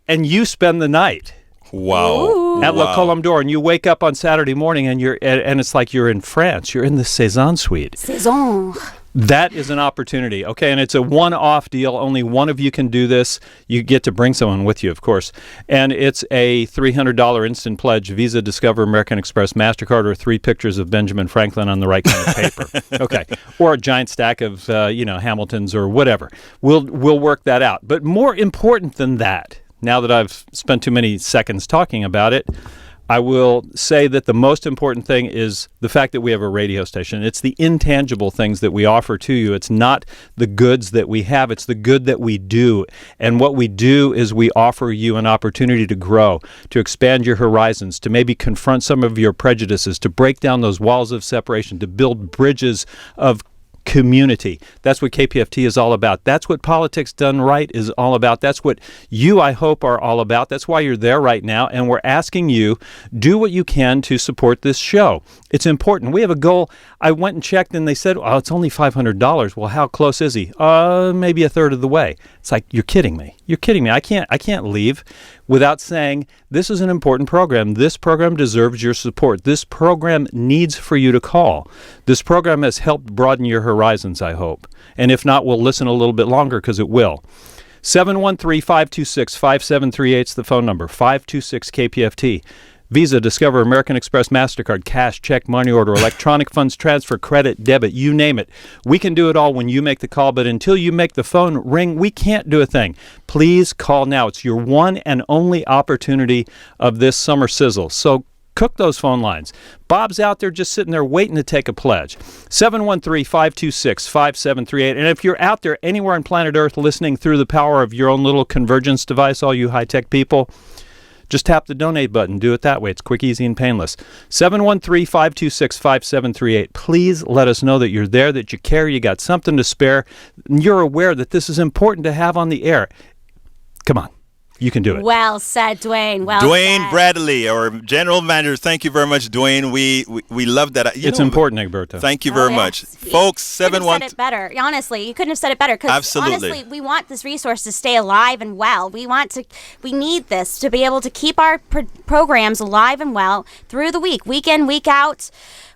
and you spend the night. Wow. At La Colombe d'Or, and you wake up on Saturday morning and it's like you're in France. You're in the Cézanne Suite. Cézanne. That is an opportunity, okay? And it's a one-off deal. Only one of you can do this. You get to bring someone with you, of course. And it's a $300 instant pledge, Visa, Discover, American Express, MasterCard, or 3 pictures of Benjamin Franklin on the right kind of paper. Okay. Or a giant stack of, Hamiltons or whatever. We'll work that out. But more important than that, now that I've spent too many seconds talking about it, I will say that the most important thing is the fact that we have a radio station. It's the intangible things that we offer to you. It's not the goods that we have. It's the good that we do. And what we do is we offer you an opportunity to grow, to expand your horizons, to maybe confront some of your prejudices, to break down those walls of separation, to build bridges of community. That's what KPFT is all about. That's what Politics Done Right is all about. That's what you, I hope, are all about. That's why you're there right now, and we're asking you, do what you can to support this show. It's important. We have a goal. I went and checked, and they said, oh, it's only $500. Well, how close is he? Maybe a third of the way. It's like, you're kidding me. You're kidding me. I can't leave without saying, this is an important program. This program deserves your support. This program needs for you to call. This program has helped broaden your horizons, I hope. And if not, we'll listen a little bit longer, because it will. 713-526-5738 is the phone number, 526-KPFT. Visa, Discover, American Express, MasterCard, cash, check, money order, electronic funds transfer, credit, debit, you name it. We can do it all when you make the call, but until you make the phone ring, we can't do a thing. Please call now. It's your one and only opportunity of this summer sizzle. So cook those phone lines. Bob's out there just sitting there waiting to take a pledge. 713-526-5738. And if you're out there anywhere on planet Earth listening through the power of your own little convergence device, all you high-tech people, just tap the donate button. Do it that way. It's quick, easy, and painless. 713-526-5738. Please let us know that you're there, that you care, you got something to spare, and you're aware that this is important to have on the air. Come on. You can do it. Well said, Dwayne. Dwayne said. Bradley, our general manager. Thank you very much, Dwayne. We love that. It's important, Egberto. Thank you very much. Folks, You couldn't have said it better. Honestly, you couldn't have said it better. Because honestly, we want this resource to stay alive and well. We need this to be able to keep our programs alive and well through the week in, week out,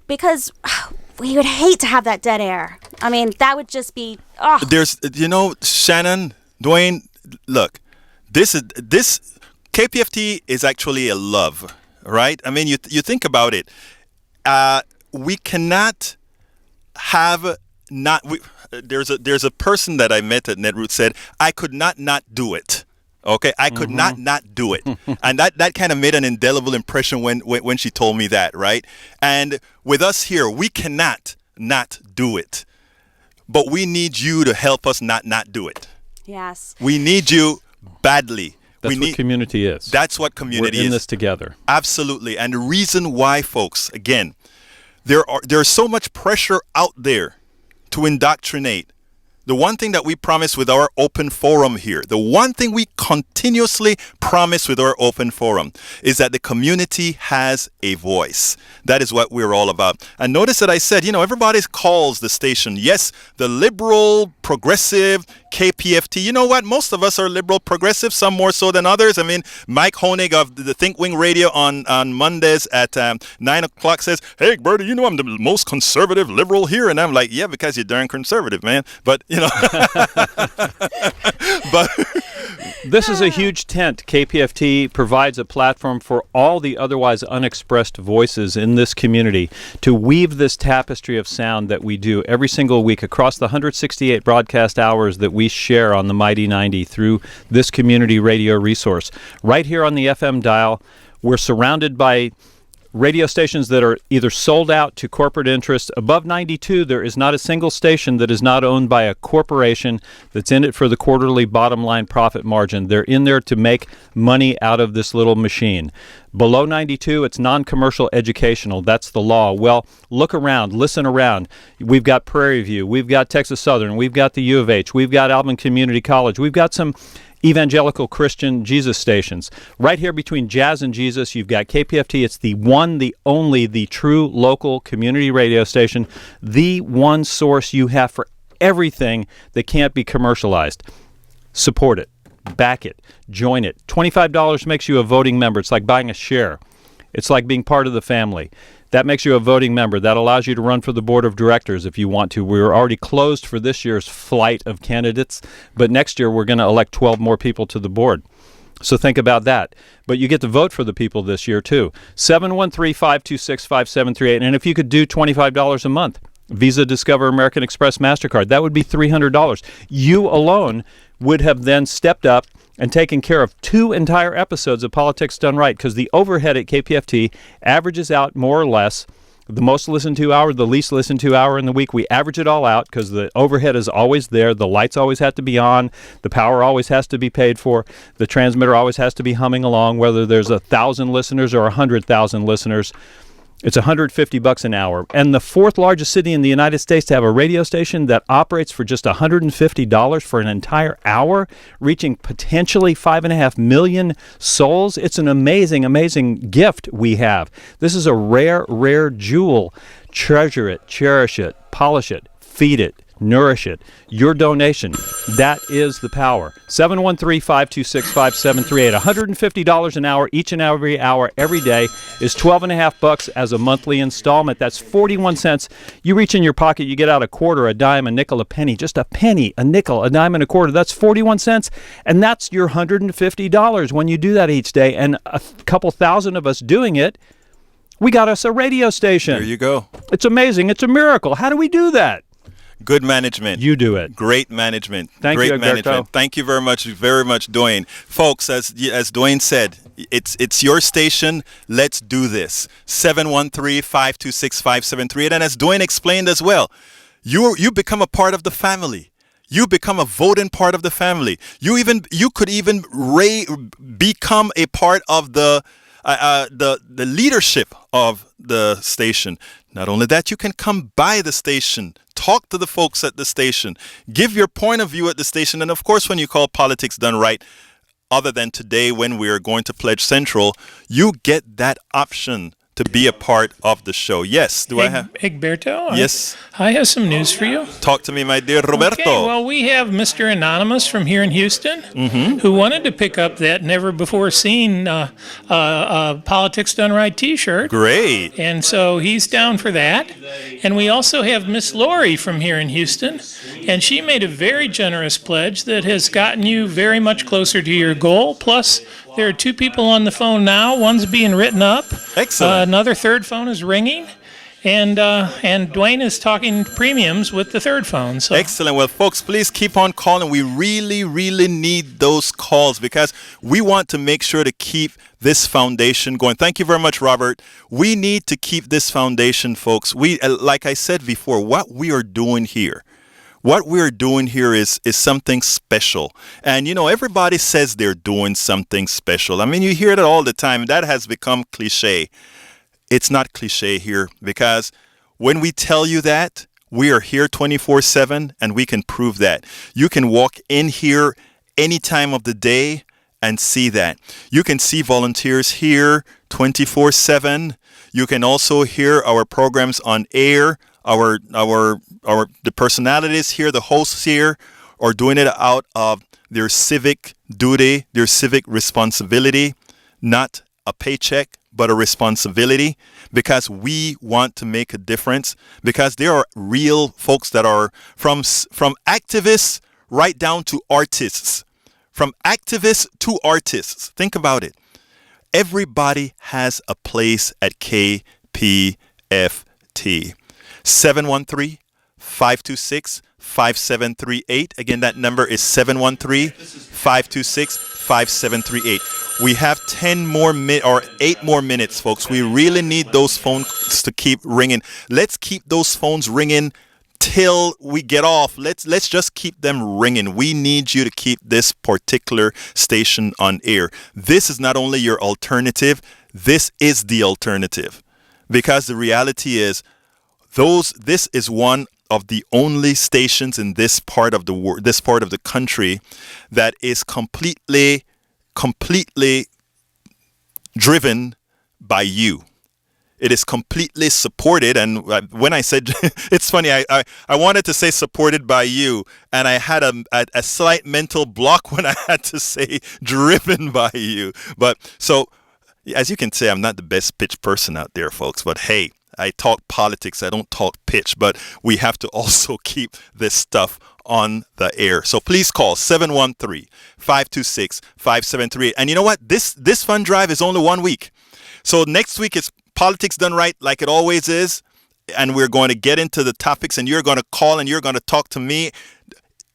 because we would hate to have that dead air. I mean, that would just be, There's, Shannon, Dwayne, look. This KPFT is actually a love, right? I mean, you think about it. We cannot have not. There's a person that I met at Netroots said, I could not do it. Okay, I could not do it, and that kind of made an indelible impression when she told me that, right? And with us here, we cannot not do it, but we need you to help us not do it. Yes. We need you badly. That's what community is. That's what community is. We're in this together. Absolutely. And the reason why, folks, again, there's so much pressure out there to indoctrinate. The one thing that we promise with our open forum here, the one thing we continuously promise with our open forum is that the community has a voice. That is what we're all about. And notice that I said, everybody calls the station, yes, the liberal, progressive, KPFT. You know what? Most of us are liberal, progressive, some more so than others. I mean, Mike Honig of the Think Wing Radio on Mondays at 9 o'clock says, hey, Bertie, I'm the most conservative liberal here. And I'm like, yeah, because you're darn conservative, man. But, but this is a huge tent. KPFT provides a platform for all the otherwise unexpressed voices in this community to weave this tapestry of sound that we do every single week across the 168 broadcast hours that we share on the Mighty 90 through this community radio resource. Right here on the FM dial, we're surrounded by radio stations that are either sold out to corporate interests. Above 92, there is not a single station that is not owned by a corporation that's in it for the quarterly bottom line profit margin. They're in there to make money out of this little machine. Below 92, it's non-commercial educational. That's the law. Well, look around, listen around. We've got Prairie View, we've got Texas Southern, we've got the U of H, we've got Alvin Community College, we've got some evangelical Christian Jesus stations. Right here between Jazz and Jesus, you've got KPFT. It's the one, the only, the true local community radio station, the one source you have for everything that can't be commercialized. Support it. Back it. Join it. $25 makes you a voting member. It's like buying a share. It's like being part of the family. That makes you a voting member. That allows you to run for the board of directors if you want to. We're already closed for this year's flight of candidates, but next year we're going to elect 12 more people to the board. So think about that. But you get to vote for the people this year, too. 713-526-5738. And if you could do $25 a month, Visa, Discover, American Express, MasterCard, that would be $300. You alone would have then stepped up and taken care of 2 entire episodes of Politics Done Right, because the overhead at KPFT averages out more or less the most listened to hour, the least listened to hour in the week. We average it all out because the overhead is always there. The lights always have to be on. The power always has to be paid for. The transmitter always has to be humming along, whether there's 1,000 listeners or 100,000 listeners. It's $150 an hour. And the 4th largest city in the United States to have a radio station that operates for just $150 for an entire hour, reaching potentially 5.5 million souls. It's an amazing, amazing gift we have. This is a rare, rare jewel. Treasure it, cherish it, polish it, feed it, nourish it. Your donation, that is the power. 713-526-5738. $150 an hour, each and every hour, every day, is $12.50 as a monthly installment. That's 41 cents. You reach in your pocket, you get out a quarter, a dime, a nickel, a penny, just a penny, a nickel, a dime, and a quarter. That's 41 cents, and that's your $150 when you do that each day. And a couple thousand of us doing it, we got us a radio station. There you go. It's amazing. It's a miracle. How do we do that? Good management. You do it. Great management. Thank Great you, management. Thank you very much, Dwayne. Folks, as Dwayne said, it's your station. Let's do this. 713-526-5738. And as Dwayne explained as well, you become a part of the family. You become a voting part of the family. You could even become a part of the leadership of the station. Not only that, you can come by the station, talk to the folks at the station, give your point of view at the station. And of course, when you call Politics Done Right, other than today when we are going to Pledge Central, you get that option to be a part of the show. Yes. Do I have? Egberto? Yes. I have some news for you. Talk to me, my dear Roberto. Okay, well, we have Mr. Anonymous from here in Houston who wanted to pick up that never-before-seen Politics Done Right T-shirt. Great. And so he's down for that. And we also have Miss Lori from here in Houston, and she made a very generous pledge that has gotten you very much closer to your goal. Plus, there are 2 people on the phone now. One's being written up. Excellent. Another third phone is ringing. And Dwayne is talking premiums with the third phone. So. Excellent. Well, folks, please keep on calling. We really, really need those calls because we want to make sure to keep this foundation going. Thank you very much, Robert. We need to keep this foundation, folks. We, like I said before, what we are doing here, What we're doing here is something special. And, everybody says they're doing something special. I mean, you hear it all the time. That has become cliche. It's not cliche here, because when we tell you that, we are here 24/7, and we can prove that. You can walk in here any time of the day and see that. You can see volunteers here 24/7. You can also hear our programs on air. The personalities here, the hosts here, are doing it out of their civic duty, their civic responsibility, not a paycheck, but a responsibility, because we want to make a difference, because there are real folks that are from activists right down to artists. From activists to artists. Think about it. Everybody has a place at KPFT. 713-526-5738. Again, that number is 713-526-5738. We have 8 more minutes, folks. We really need those phones to keep ringing. Let's keep those phones ringing till we get off. Let's just keep them ringing. We need you to keep this particular station on air. This is not only your alternative, this is the alternative. Because the reality is, this is one of the only stations in this part of the country that is completely driven by you. It is completely supported, and when I said, it's funny, I wanted to say supported by you, and I had a slight mental block when I had to say driven by you. But so, as you can say, I'm not the best pitch person out there, folks, but hey, I talk politics, I don't talk pitch, but we have to also keep this stuff on the air. So please call 713-526-5738. And you know what? This fund drive is only 1 week. So next week is Politics Done Right, like it always is. And we're going to get into the topics, and you're going to call and you're going to talk to me.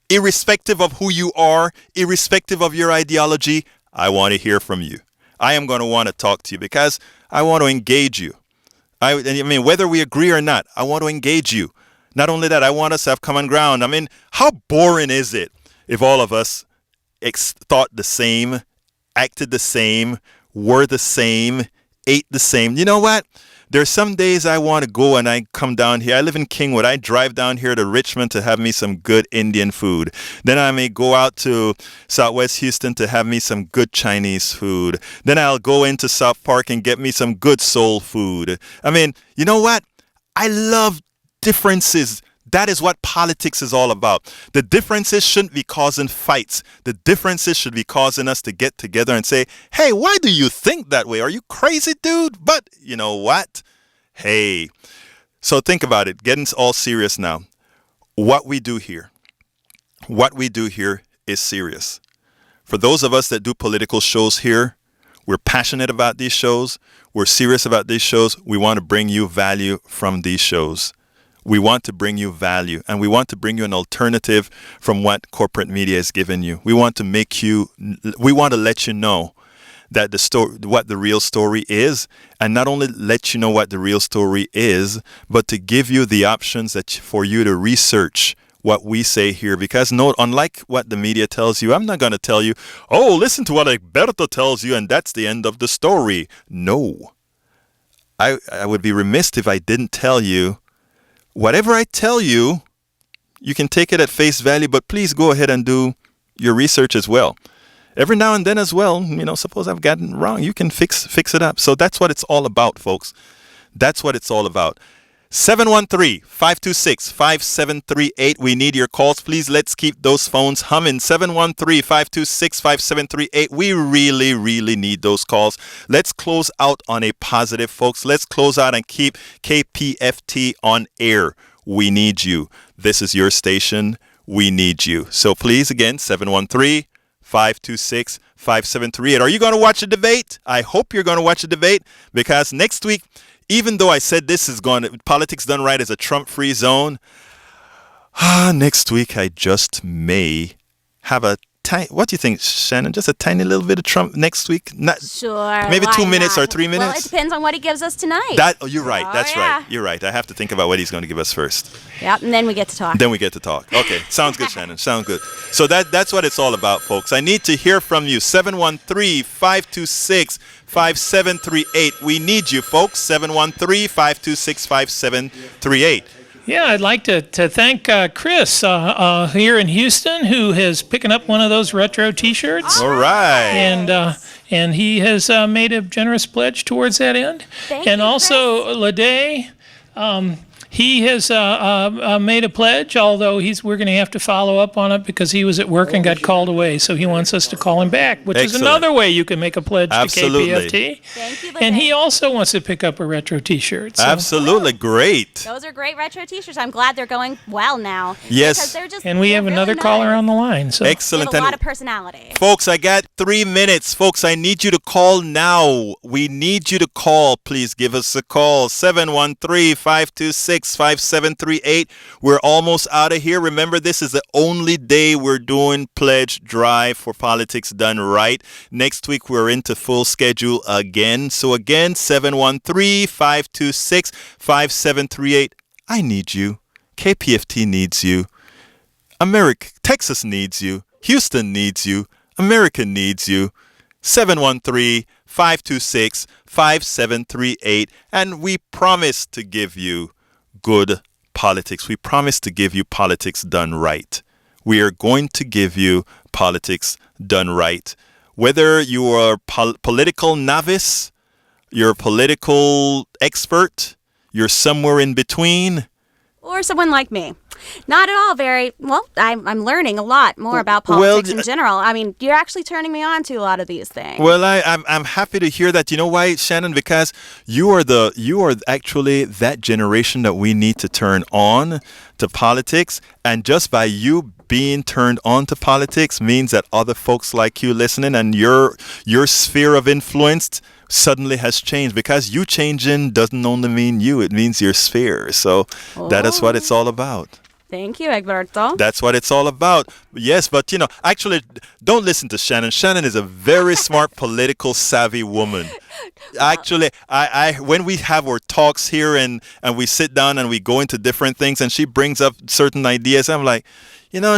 Irrespective of who you are, irrespective of your ideology, I want to hear from you. I am going to want to talk to you because I want to engage you. I mean, whether we agree or not, I want to engage you. Not only that, I want us to have common ground. I mean, how boring is it if all of us thought the same, acted the same, were the same, ate the same? You know what? There's some days I want to go and I come down here. I live in Kingwood. I drive down here to Richmond to have me some good Indian food. Then I may go out to Southwest Houston to have me some good Chinese food. Then I'll go into South Park and get me some good soul food. I mean, you know what? I love differences. That is what politics is all about. The differences shouldn't be causing fights. The differences should be causing us to get together and say, hey, why do you think that way? Are you crazy, dude? But you know what? Hey, so think about it. Getting all serious now. What we do here is serious. For those of us that do political shows here, we're passionate about these shows. We're serious about these shows. We want to bring you value from these shows. We want to bring you value, and we want to bring you an alternative from what corporate media has given you. We want to let you know that what the real story is, and not only let you know what the real story is, but to give you the options for you to research what we say here. Because unlike what the media tells you, I'm not going to tell you, oh, listen to what Egberto tells you, and that's the end of the story. No. I would be remiss if I didn't tell you. Whatever I tell you, you can take it at face value, but please go ahead and do your research as well. Every now and then as well, suppose I've gotten it wrong, you can fix it up. So that's what it's all about, folks. That's what it's all about. 713-526-5738. We need your calls. Please, let's keep those phones humming. 713-526-5738. We really, really need those calls. Let's close out on a positive, folks. Let's close out and keep KPFT on air. We need you. This is your station. We need you. So please, again, 713-526-5738. Are you going to watch the debate? I hope you're going to watch the debate, because next week, even though I said Politics Done Right is a Trump-free zone, next week I just may have a tiny. What do you think, Shannon? Just a tiny little bit of Trump next week? Sure. Maybe why 2 minutes not? or 3 minutes. Well, it depends on what he gives us tonight. You're right. Oh, That's yeah. right. You're right. I have to think about what he's going to give us first. Yep, and then we get to talk. Then we get to talk. Okay, sounds good, Shannon. Sounds good. So that's what it's all about, folks. I need to hear from you. 713-526-5738. We need you, folks. 713-526-5738. Yeah, I'd like to thank Chris here in Houston, who is picking up one of those retro T-shirts. All right. And he has made a generous pledge towards that end. Thank and you, also Lede, he has made a pledge, although we're going to have to follow up on it because he was at work and got called away. So he wants us to call him back, which Excellent. is another way you can make a pledge Absolutely. to KPFT. Thank you, And Lede. he also wants to pick up a retro T-shirt. So. Absolutely. Great. Those are great retro T-shirts. I'm glad they're going well now. Yes. Because they're just, And we they're have really another nice. caller on the line. So. They Excellent. have a lot And of personality. folks, I got 3 minutes. Folks, I need you to call now. We need you to call. Please give us a call. 713-526-5738. We're almost out of here. Remember, this is the only day we're doing Pledge Drive for Politics Done Right. Next week, we're into full schedule again. So again, 713-526-5738. I need you. KPFT needs you. Texas needs you. Houston needs you. America needs you. 713-526-5738. And we promise to give you good politics. We promise to give you politics done right. We are going to give you politics done right. Whether you are a political novice, you're a political expert, you're somewhere in between. Or someone like me. Not at all very, well, I'm learning a lot more about politics in general. I mean, you're actually turning me on to a lot of these things. Well, I'm happy to hear that. You know why, Shannon? Because you are actually that generation that we need to turn on to politics. And just by you being turned on to politics means that other folks like you listening and your sphere of influence suddenly has changed, because you changing doesn't only mean you, it means your sphere. So that is what it's all about. Thank you, Egberto. That's what it's all about. Yes, but actually, don't listen to Shannon. Shannon is a very smart, political savvy woman. Actually, I when we have our talks here and we sit down and we go into different things and she brings up certain ideas, I'm like,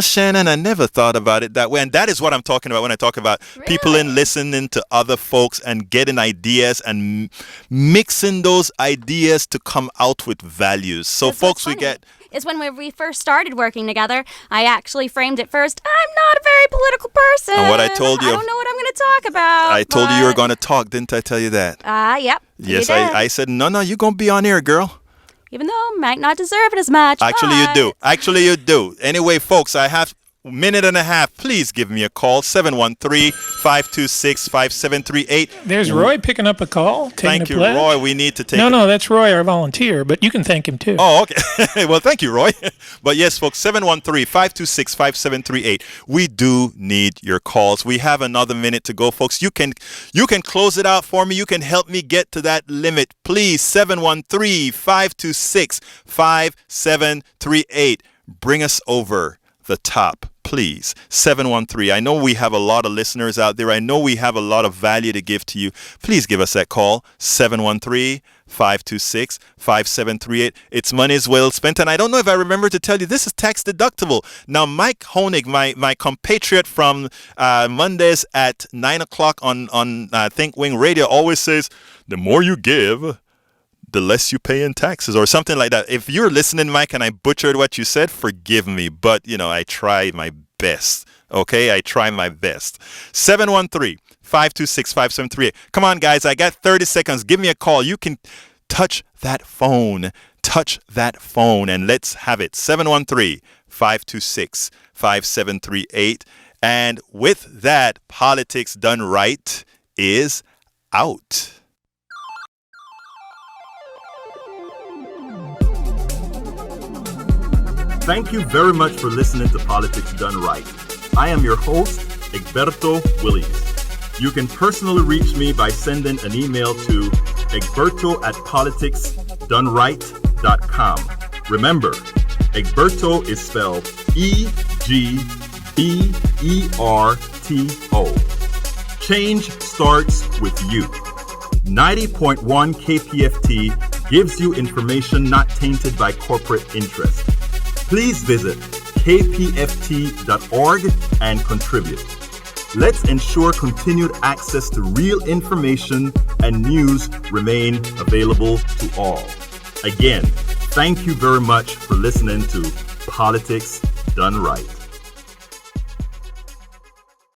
Shannon, I never thought about it that way. And that is what I'm talking about when I talk about people listening to other folks and getting ideas and mixing those ideas to come out with values. So, That's folks, what's we get... Is when we first started working together, I actually framed it first. I'm not a very political person. And what I told you... I don't know what I'm going to talk about. I told you were going to talk, didn't I tell you that? Yep. Yes, you did. I said, no, you're going to be on air, girl. Even though I might not deserve it as much. Actually, you do. Actually, you do. Anyway, folks, I have a minute and a half. Please give me a call, 713-526-5738. There's Roy picking up a call. Thank you, pledge. Roy. We need to take... No, that's Roy, our volunteer, but you can thank him too. Oh, okay. Well, thank you, Roy. But yes, folks, 713-526-5738. We do need your calls. We have another minute to go, folks. You can close it out for me. You can help me get to that limit. Please, 713-526-5738. Bring us over the top, please. 713. I know we have a lot of listeners out there. I know we have a lot of value to give to you. Please give us that call, 713-526-5738. It's money's well spent. And I don't know if I remember to tell you, this is tax deductible. Now, Mike Honig, my compatriot from Mondays at 9 o'clock on Think Wing Radio, always says, the more you give, the less you pay in taxes, or something like that. If you're listening, Mike, and I butchered what you said, forgive me. But, I try my best. Okay? I try my best. 713-526-5738. Come on, guys. I got 30 seconds. Give me a call. You can touch that phone. Touch that phone, and let's have it. 713-526-5738. And with that, Politics Done Right is out. Thank you very much for listening to Politics Done Right. I am your host, Egberto Willies. You can personally reach me by sending an email to egberto@politicsdoneright.com. Remember, Egberto is spelled EGBERTO. BERTO. Change starts with you. 90.1 KPFT gives you information not tainted by corporate interest. Please visit kpft.org and contribute. Let's ensure continued access to real information and news remain available to all. Again, thank you very much for listening to Politics Done Right.